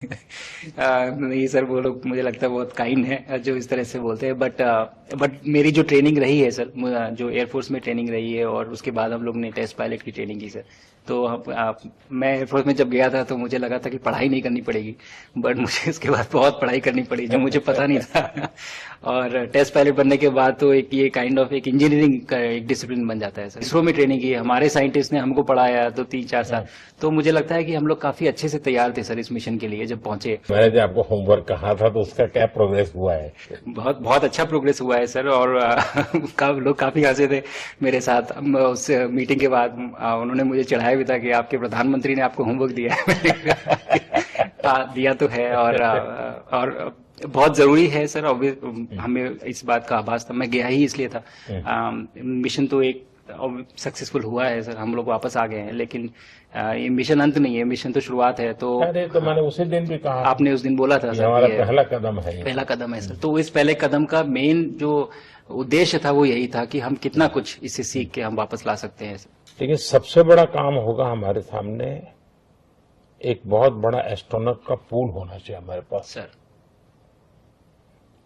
नहीं सर, वो लोग मुझे लगता है बहुत काइंड है जो इस तरह से बोलते हैं, बट मेरी जो ट्रेनिंग रही है सर, जो एयरफोर्स में ट्रेनिंग रही है और उसके बाद हम लोग ने टेस्ट पायलट की ट्रेनिंग की सर। तो मैं एयरफोर्स में जब गया था तो मुझे लगा था कि पढ़ाई नहीं करनी पड़ेगी, बट मुझे इसके बाद बहुत पढ़ाई करनी पड़ी जो मुझे पता नहीं था। और टेस्ट पायलट बनने के बाद तो एक ये काइंड ऑफ एक इंजीनियरिंग का एक डिसिप्लिन बन जाता है सर। इसरो में ट्रेनिंग की, हमारे साइंटिस्ट ने हमको पढ़ाया तो 3-4 साल। तो मुझे लगता है कि हम लोग काफी अच्छे से तैयार थे सर इस मिशन के लिए जब पहुंचे। मैंने जो आपको होमवर्क कहा था तो उसका क्या प्रोग्रेस हुआ है? बहुत बहुत अच्छा प्रोग्रेस हुआ है सर। और लोग काफी हंसे थे मेरे साथ। उस मीटिंग के बाद उन्होंने मुझे चढ़ाया भी था कि आपके प्रधानमंत्री ने आपको होमवर्क दिया है। मैंने कहा, हाँ, दिया तो है। और बहुत जरूरी है सर। हमें इस बात का आभास था, मैं गया ही इसलिए था। मिशन तो एक सक्सेसफुल हुआ है सर, हम लोग वापस आ गए हैं, लेकिन ये मिशन अंत नहीं है, मिशन तो शुरुआत है। तो अरे तो मैंने उसी दिन भी कहा आपने उस दिन बोला था ये सर हमारा कि ये पहला कदम है। पहला कदम है सर। तो इस पहले कदम का मेन जो उद्देश्य था वो यही था कि हम कितना कुछ इससे सीख के हम वापस ला सकते हैं सर। देखिए, सबसे बड़ा काम होगा हमारे सामने, एक बहुत बड़ा एस्ट्रोनॉट का पूल होना चाहिए हमारे पास। सर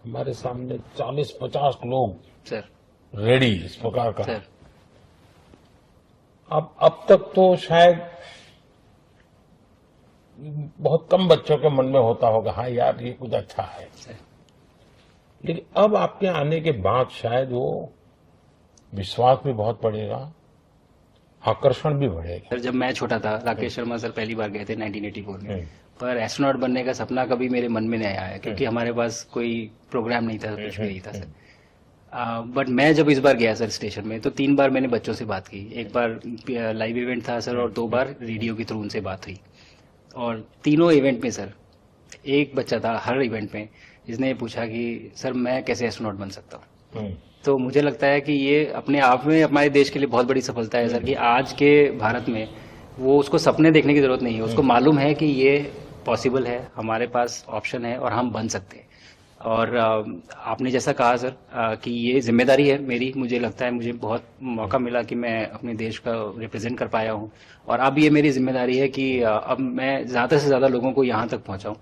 हमारे सामने 40-50 लोग सर रेडी इस प्रकार का। सर अब तक तो शायद बहुत कम बच्चों के मन में होता होगा, हाँ यार ये कुछ अच्छा है। सर लेकिन अब आपके आने के बाद शायद वो विश्वास भी बहुत बढ़ेगा, आकर्षण भी बढ़ेगा। सर, जब मैं छोटा था राकेश शर्मा सर पहली बार गए थे 1984 में। पर एस्ट्रोनॉट बनने का सपना कभी मेरे मन में नहीं आया, क्योंकि हमारे पास कोई प्रोग्राम नहीं था, कुछ भी नहीं था सर। बट मैं जब इस बार गया सर स्टेशन में, तो 3 बार मैंने बच्चों से बात की। एक बार लाइव इवेंट था सर, और 2 बार रेडियो के थ्रू उनसे बात हुई। और तीनों इवेंट में सर एक बच्चा था हर इवेंट में जिसने ये पूछा कि सर मैं कैसे एस्ट्रोनॉट बन सकता हूँ। तो मुझे लगता है कि ये अपने आप में हमारे देश के लिए बहुत बड़ी सफलता है सर, कि आज के भारत में वो उसको सपने देखने की जरूरत नहीं है, उसको मालूम है कि ये पॉसिबल है, हमारे पास ऑप्शन है और हम बन सकते हैं। और आपने जैसा कहा सर कि ये जिम्मेदारी है मेरी, मुझे लगता है मुझे बहुत मौका मिला कि मैं अपने देश का रिप्रेजेंट कर पाया हूँ। और अब ये मेरी जिम्मेदारी है कि अब मैं ज़्यादा से ज़्यादा लोगों को यहाँ तक पहुँचाऊँ।